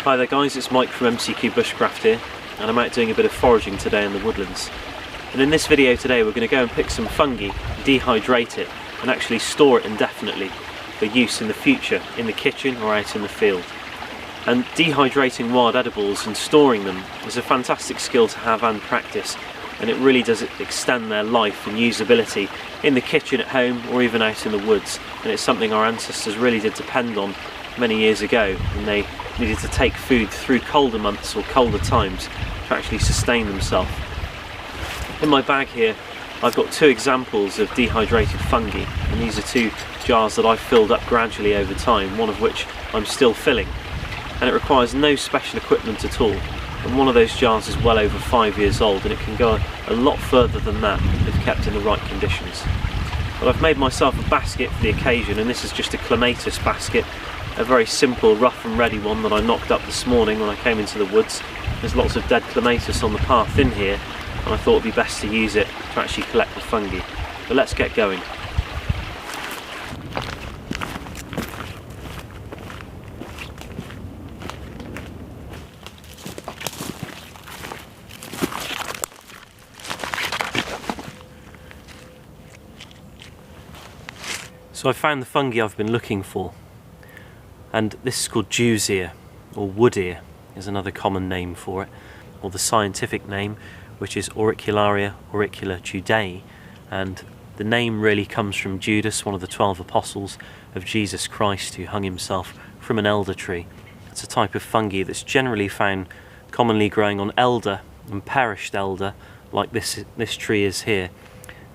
Hi there guys, it's Mike from MCQ Bushcraft here, and I'm out doing a bit of foraging today in the woodlands. And in this video today we're going to go and pick some fungi, dehydrate it and actually store it indefinitely for use in the future in the kitchen or out in the field. And dehydrating wild edibles and storing them is a fantastic skill to have and practice, and it really does extend their life and usability in the kitchen at home or even out in the woods. And it's something our ancestors really did depend on many years ago when they needed to take food through colder months or colder times to actually sustain themselves. In my bag here I've got two examples of dehydrated fungi, and these are two jars that I've filled up gradually over time, one of which I'm still filling, and it requires no special equipment at all. And one of those jars is well over 5 years old, and it can go a lot further than that if kept in the right conditions. But I've made myself a basket for the occasion, and this is just a clematis basket, a very simple rough and ready one that I knocked up this morning when I came into the woods. There's lots of dead clematis on the path in here, and I thought it would be best to use it to actually collect the fungi. But let's get going. So I found the fungi I've been looking for, and this is called Jew's ear, or wood ear is another common name for it, or the scientific name, which is Auricularia auricula-judei, and the name really comes from Judas, one of the 12 apostles of Jesus Christ, who hung himself from an elder tree. It's a type of fungi that's generally found commonly growing on elder and perished elder, like this tree is here.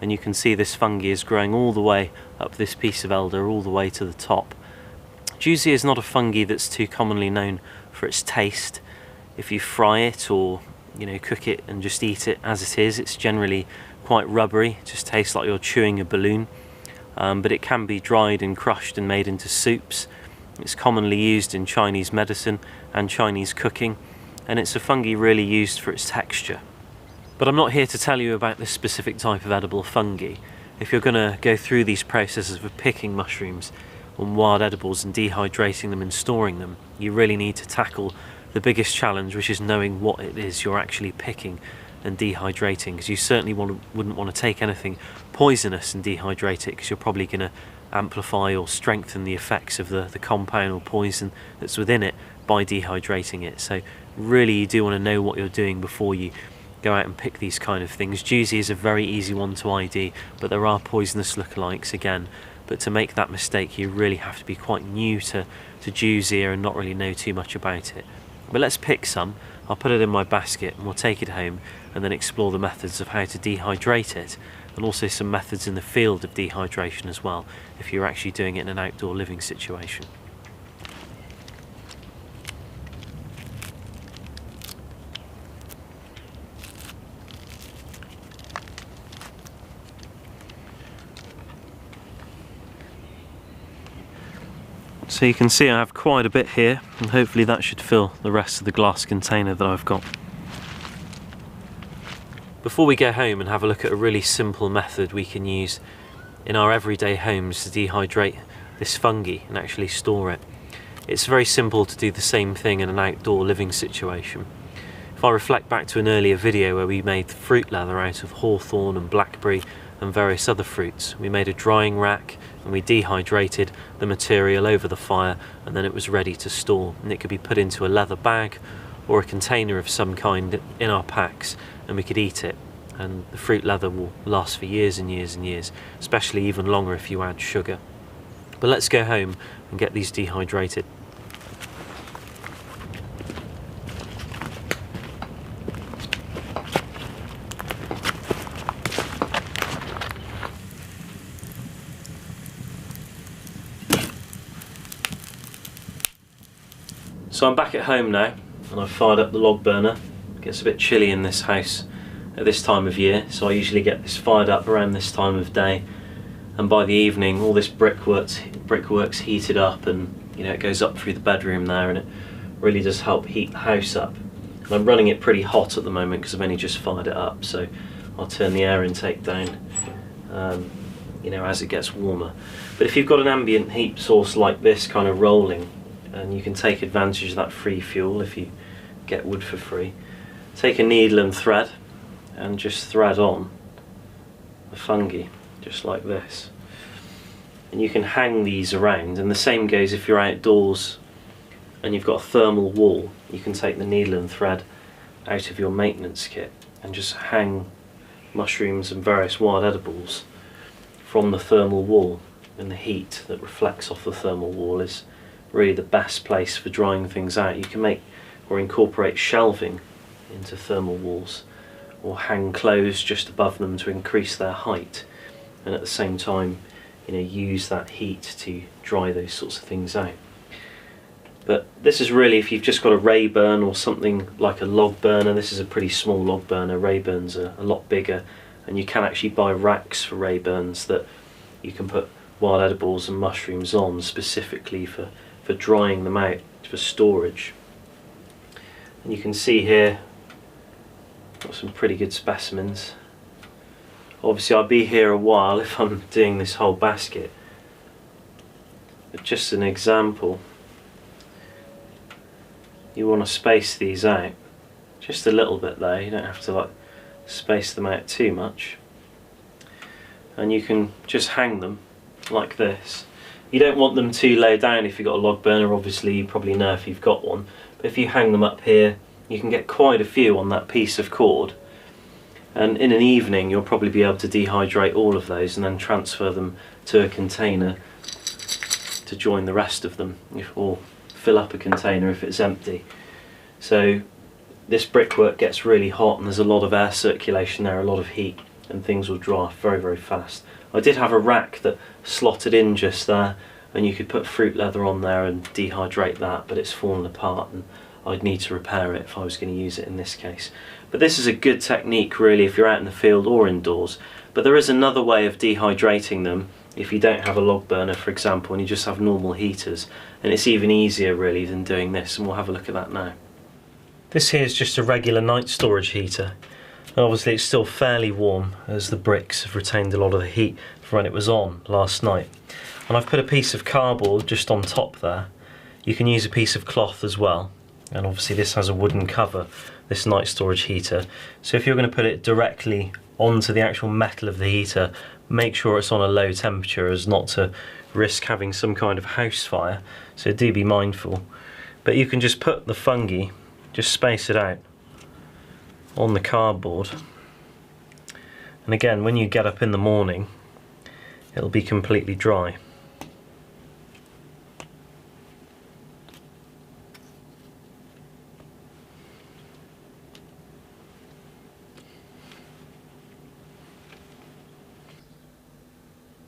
And you can see this fungi is growing all the way up this piece of elder, all the way to the top. Jew's ear is not a fungi that's too commonly known for its taste. If you fry it or cook it and just eat it as it is, it's generally quite rubbery, it just tastes like you're chewing a balloon. But it can be dried and crushed and made into soups. It's commonly used in Chinese medicine and Chinese cooking, and it's a fungi really used for its texture. But I'm not here to tell you about this specific type of edible fungi. If you're going to go through these processes of picking mushrooms on wild edibles and dehydrating them and storing them, you really need to tackle the biggest challenge, which is knowing what it is you're actually picking and dehydrating, because you certainly wouldn't want to take anything poisonous and dehydrate it, because you're probably going to amplify or strengthen the effects of the compound or poison that's within it by dehydrating it. So really you do want to know what you're doing before you go out and pick these kind of things. Jew's ear is a very easy one to ID, but there are poisonous lookalikes again. But to make that mistake you really have to be quite new to Jew's ear and not really know too much about it. But let's pick some. I'll put it in my basket and we'll take it home and then explore the methods of how to dehydrate it, and also some methods in the field of dehydration as well, if you're actually doing it in an outdoor living situation. So you can see I have quite a bit here, and hopefully that should fill the rest of the glass container that I've got. Before we go home and have a look at a really simple method we can use in our everyday homes to dehydrate this fungi and actually store it, it's very simple to do the same thing in an outdoor living situation. If I reflect back to an earlier video where we made fruit leather out of hawthorn and blackberry and various other fruits, we made a drying rack and we dehydrated the material over the fire, and then it was ready to store, and it could be put into a leather bag or a container of some kind in our packs, and we could eat it, and the fruit leather will last for years and years and years, especially even longer if you add sugar. But let's go home and get these dehydrated. So I'm back at home now, and I've fired up the log burner. It gets a bit chilly in this house at this time of year, so I usually get this fired up around this time of day, and by the evening all this brickwork's heated up, and it goes up through the bedroom there, and it really does help heat the house up. And I'm running it pretty hot at the moment because I've only just fired it up, so I'll turn the air intake down as it gets warmer. But if you've got an ambient heat source like this kind of rolling, and you can take advantage of that free fuel if you get wood for free. Take a needle and thread and just thread on the fungi just like this, and you can hang these around, and the same goes if you're outdoors and you've got a thermal wall. You can take the needle and thread out of your maintenance kit and just hang mushrooms and various wild edibles from the thermal wall, and the heat that reflects off the thermal wall is really the best place for drying things out. You can make or incorporate shelving into thermal walls, or hang clothes just above them to increase their height, and at the same time, you know, use that heat to dry those sorts of things out. But this is really if you've just got a ray burn or something like a log burner. This is a pretty small log burner. Ray burns are a lot bigger, and you can actually buy racks for ray burns that you can put wild edibles and mushrooms on specifically for drying them out for storage. And you can see here, got some pretty good specimens. Obviously I'll be here a while if I'm doing this whole basket, but just an example, you want to space these out just a little bit though. You don't have to like space them out too much, and you can just hang them like this. You don't want them too low down if you've got a log burner, obviously you probably know if you've got one, but if you hang them up here you can get quite a few on that piece of cord, and in an evening you'll probably be able to dehydrate all of those and then transfer them to a container to join the rest of them, or fill up a container if it's empty. So this brickwork gets really hot and there's a lot of air circulation there, a lot of heat, and things will dry off very, very fast. I did have a rack that slotted in just there, and you could put fruit leather on there and dehydrate that, but it's fallen apart and I'd need to repair it if I was going to use it in this case. But this is a good technique really if you're out in the field or indoors. But there is another way of dehydrating them if you don't have a log burner, for example, and you just have normal heaters, and it's even easier really than doing this, and we'll have a look at that now. This here is just a regular night storage heater. Obviously it's still fairly warm as the bricks have retained a lot of the heat from when it was on last night. And I've put a piece of cardboard just on top there. You can use a piece of cloth as well, and obviously this has a wooden cover, this night storage heater. So if you're going to put it directly onto the actual metal of the heater, make sure it's on a low temperature as not to risk having some kind of house fire, so do be mindful. But you can just put the fungi, just space it out on the cardboard, and again when you get up in the morning it'll be completely dry.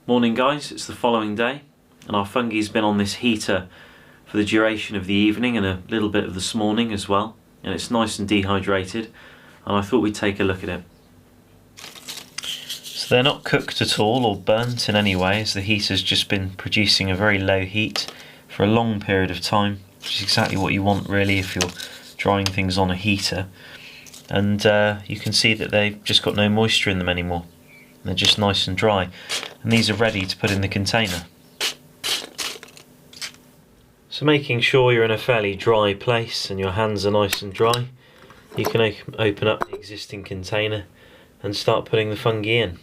Morning guys, it's the following day and our fungi's been on this heater for the duration of the evening and a little bit of this morning as well, and it's nice and dehydrated, and I thought we'd take a look at it. So they're not cooked at all or burnt in any way, as the heater's just been producing a very low heat for a long period of time, which is exactly what you want really if you're drying things on a heater. And you can see that they've just got no moisture in them anymore. They're just nice and dry, and these are ready to put in the container. So making sure you're in a fairly dry place and your hands are nice and dry, you can open up the existing container and start putting the fungi in.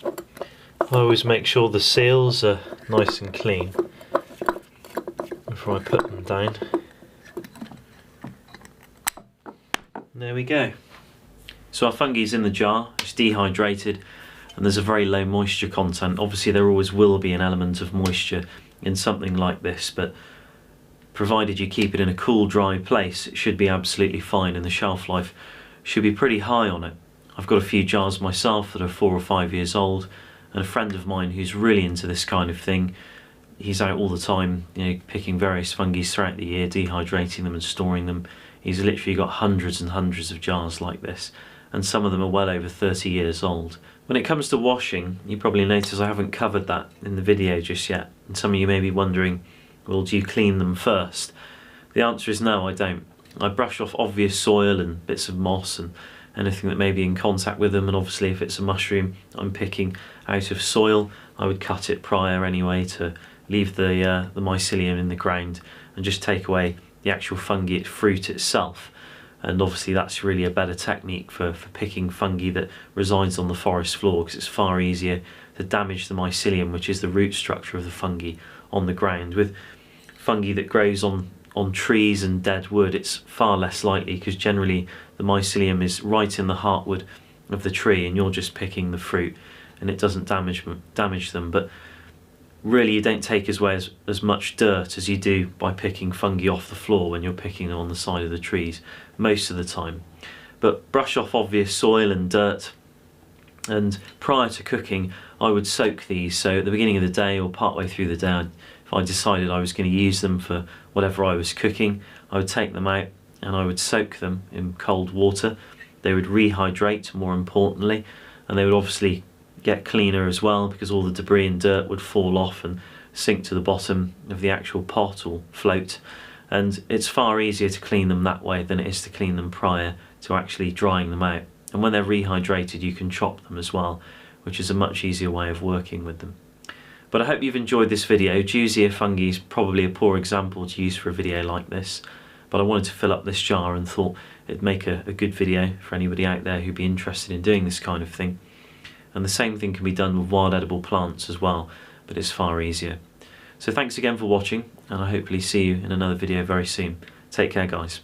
I always make sure the seals are nice and clean before I put them down. There we go. So our fungi's in the jar, it's dehydrated, and there's a very low moisture content. Obviously there always will be an element of moisture in something like this, but provided you keep it in a cool, dry place, it should be absolutely fine, and the shelf life should be pretty high on it. I've got a few jars myself that are 4 or 5 years old, and a friend of mine who's really into this kind of thing, he's out all the time, you know, picking various fungi throughout the year, dehydrating them and storing them. He's literally got hundreds and hundreds of jars like this, and some of them are well over 30 years old. When it comes to washing, you probably notice I haven't covered that in the video just yet, and some of you may be wondering, well, do you clean them first? The answer is no, I don't. I brush off obvious soil and bits of moss and anything that may be in contact with them, and obviously if it's a mushroom I'm picking out of soil, I would cut it prior anyway to leave the mycelium in the ground and just take away the actual fungi fruit itself. And obviously that's really a better technique for picking fungi that resides on the forest floor, because it's far easier to damage the mycelium, which is the root structure of the fungi, on the ground. With fungi that grows on trees and dead wood, it's far less likely, because generally the mycelium is right in the heartwood of the tree and you're just picking the fruit and it doesn't damage them. But really you don't take as much dirt as you do by picking fungi off the floor when you're picking them on the side of the trees most of the time. But brush off obvious soil and dirt, and prior to cooking I would soak these. So at the beginning of the day or partway through the day, if I decided I was going to use them for whatever I was cooking, I would take them out and I would soak them in cold water. They would rehydrate, more importantly, and they would obviously get cleaner as well, because all the debris and dirt would fall off and sink to the bottom of the actual pot or float. And it's far easier to clean them that way than it is to clean them prior to actually drying them out. And when they're rehydrated you can chop them as well, which is a much easier way of working with them. But I hope you've enjoyed this video. Juice fungi is probably a poor example to use for a video like this, but I wanted to fill up this jar and thought it'd make a good video for anybody out there who'd be interested in doing this kind of thing. And the same thing can be done with wild edible plants as well, but it's far easier. So thanks again for watching, and I hopefully see you in another video very soon. Take care, guys.